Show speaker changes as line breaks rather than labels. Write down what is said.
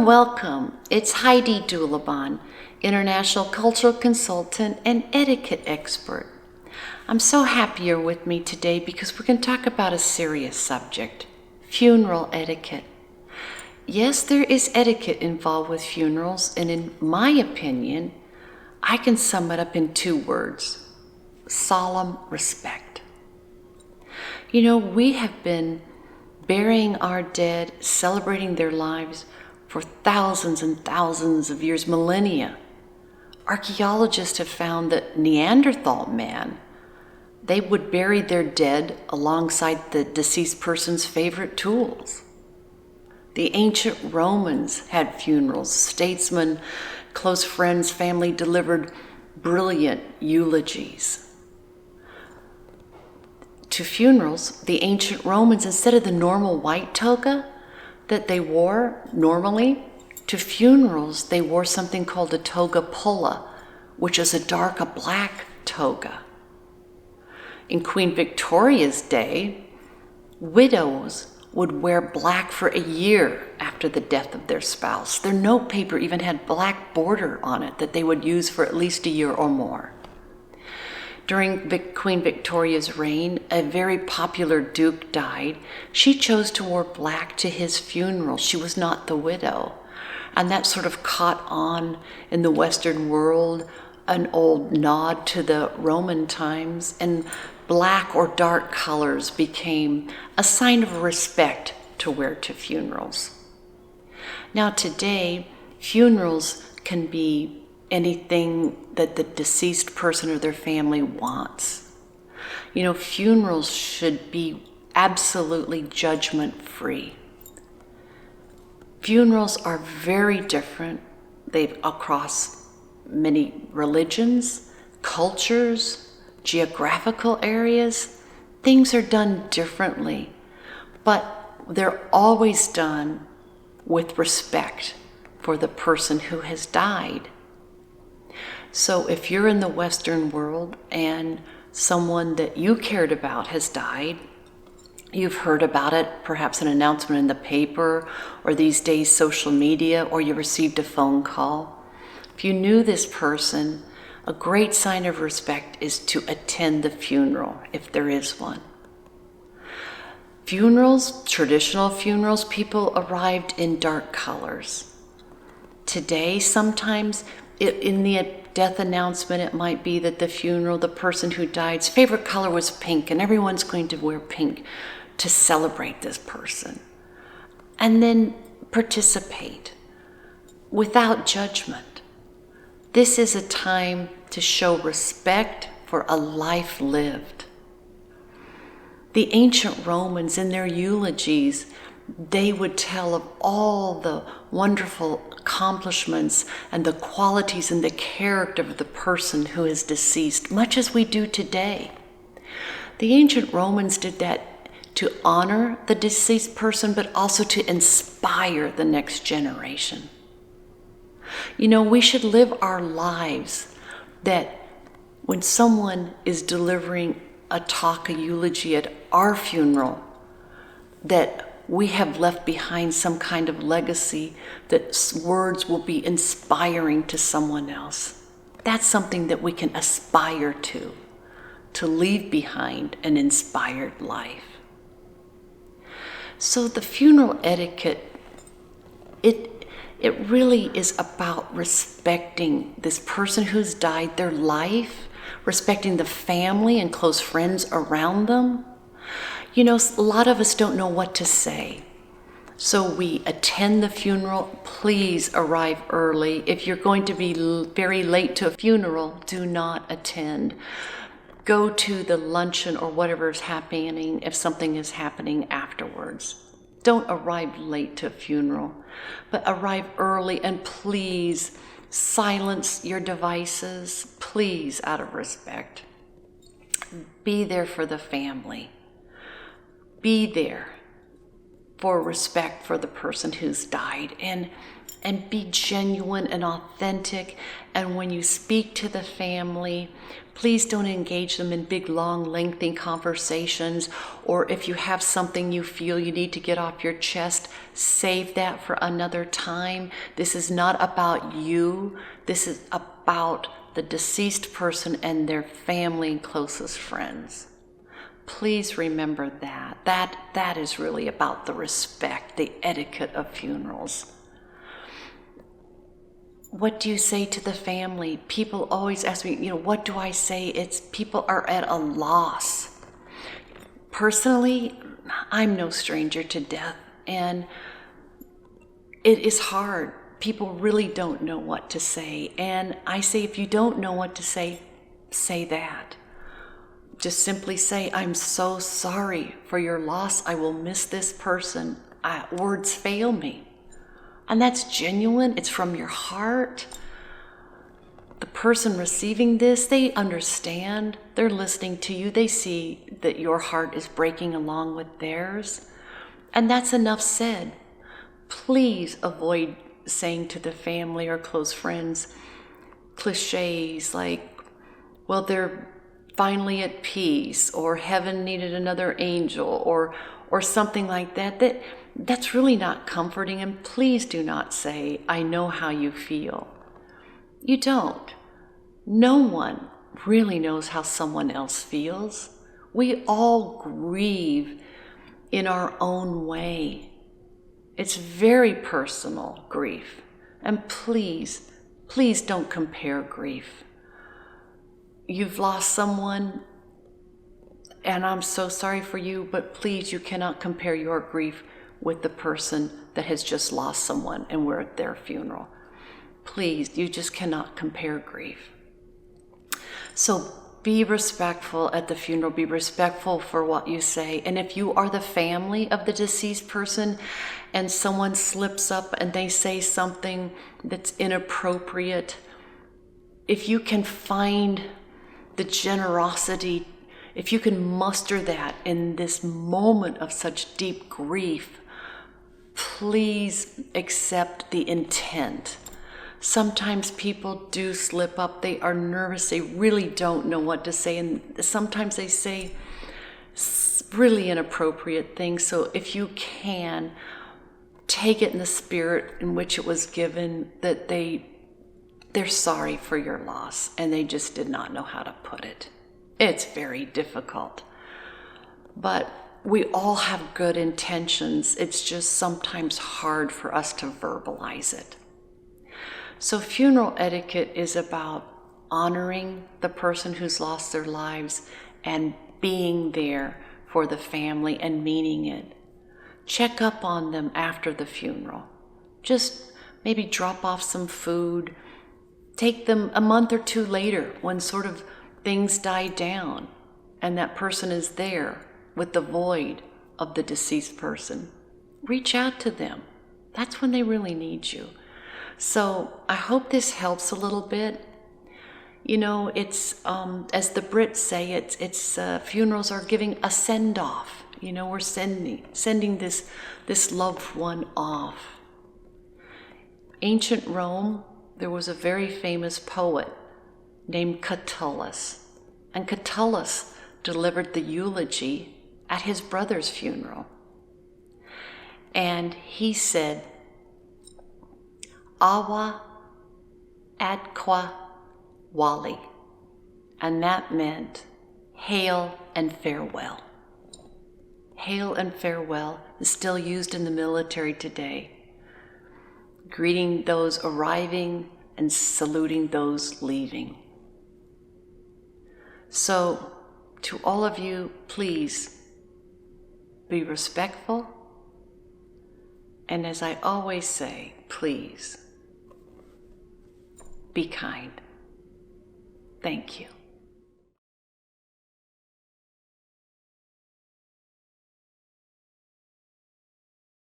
and welcome. It's Heidi Dulabon, international cultural consultant and etiquette expert. I'm so happy you're with me today because we're going to talk about a serious subject, funeral etiquette. Yes, there is etiquette involved with funerals, and in my opinion, I can sum it up in 2 words: solemn respect. You know, we have been burying our dead, celebrating their lives for thousands and thousands of years, millennia. Archaeologists have found that Neanderthal man, they would bury their dead alongside the deceased person's favorite tools. The ancient Romans had funerals. Statesmen, close friends, family delivered brilliant eulogies. To funerals, the ancient Romans, instead of the normal white toga that they wore normally, to funerals they wore something called a toga pulla, which is a black toga. In Queen Victoria's day, widows would wear black for a year after the death of their spouse. Their notepaper even had black border on it that they would use for at least a year or more. During Queen Victoria's reign, a very popular duke died. She chose to wear black to his funeral. She was not the widow. And that sort of caught on in the Western world, an old nod to the Roman times, and black or dark colors became a sign of respect to wear to funerals. Now today, funerals can be anything that the deceased person or their family wants. You know, funerals should be absolutely judgment-free. Funerals are very different. They've across many religions, cultures, geographical areas. Things are done differently, but they're always done with respect for the person who has died. So if you're in the Western world and someone that you cared about has died, you've heard about it, perhaps an announcement in the paper, or these days social media, or you received a phone call. If you knew this person, a great sign of respect is to attend the funeral, if there is one. Funerals, traditional funerals, people arrived in dark colors. Today, sometimes in the death announcement, it might be that the funeral, the person who died's favorite color was pink, and everyone's going to wear pink to celebrate this person. And then participate without judgment. This is a time to show respect for a life lived. The ancient Romans, in their eulogies, they would tell of all the wonderful accomplishments and the qualities and the character of the person who is deceased, much as we do today. The ancient Romans did that to honor the deceased person, but also to inspire the next generation. You know, we should live our lives that when someone is delivering a talk, a eulogy at our funeral, that we have left behind some kind of legacy, that words will be inspiring to someone else. That's something that we can aspire to leave behind an inspired life. So the funeral etiquette, it really is about respecting this person who's died, their life, respecting the family and close friends around them. You know, a lot of us don't know what to say. So we attend the funeral. Please arrive early. If you're going to be very late to a funeral, do not attend. Go to the luncheon or whatever is happening if something is happening afterwards. Don't arrive late to a funeral, but arrive early, and please silence your devices, please, out of respect. Be there for the family. Be there for respect for the person who's died, and and be genuine and authentic. And when you speak to the family, please don't engage them in big, long, lengthy conversations. Or if you have something you feel you need to get off your chest, save that for another time. This is not about you. This is about the deceased person and their family and closest friends. Please remember that. That is really about the respect, the etiquette of funerals. What do you say to the family? People always ask me, what do I say? It's people are at a loss. Personally, I'm no stranger to death, and it is hard. People really don't know what to say. And I say, if you don't know what to say, say that. Just simply say, I'm so sorry for your loss. I will miss this person. Words fail me. And that's genuine. It's from your heart. The person receiving this, they understand. They're listening to you. They see that your heart is breaking along with theirs. And that's enough said. Please avoid saying to the family or close friends cliches like, well, they're finally at peace, or heaven needed another angel, or something like that. That's really not comforting. And please do not say, I know how you feel. You don't. No one really knows how someone else feels. We all grieve in our own way. It's very personal grief. And please, please don't compare grief. You've lost someone, and I'm so sorry for you, but please, you cannot compare your grief with the person that has just lost someone and we're at their funeral. Please, you just cannot compare grief. So be respectful at the funeral. Be respectful for what you say. And if you are the family of the deceased person and someone slips up and they say something that's inappropriate, if you can find the generosity, if you can muster that in this moment of such deep grief, please accept the intent. Sometimes people do slip up. They are nervous. They really don't know what to say. And sometimes they say really inappropriate things. So if you can, take it in the spirit in which it was given, that they're sorry for your loss and they just did not know how to put it. It's very difficult. But we all have good intentions. It's just sometimes hard for us to verbalize it. So funeral etiquette is about honoring the person who's lost their lives and being there for the family and meaning it. Check up on them after the funeral. Just maybe drop off some food. Take them a month or two later when sort of things die down and that person is there with the void of the deceased person. Reach out to them. That's when they really need you. So I hope this helps a little bit. It's as the Brits say, it's funerals are giving a send-off. We're sending this loved one off. Ancient Rome, there was a very famous poet named Catullus, and Catullus delivered the eulogy at his brother's funeral. And he said, Awa adqua wali, and that meant hail and farewell. Hail and farewell is still used in the military today, greeting those arriving and saluting those leaving. So, to all of you, please be respectful, and as I always say, please be kind. Thank you.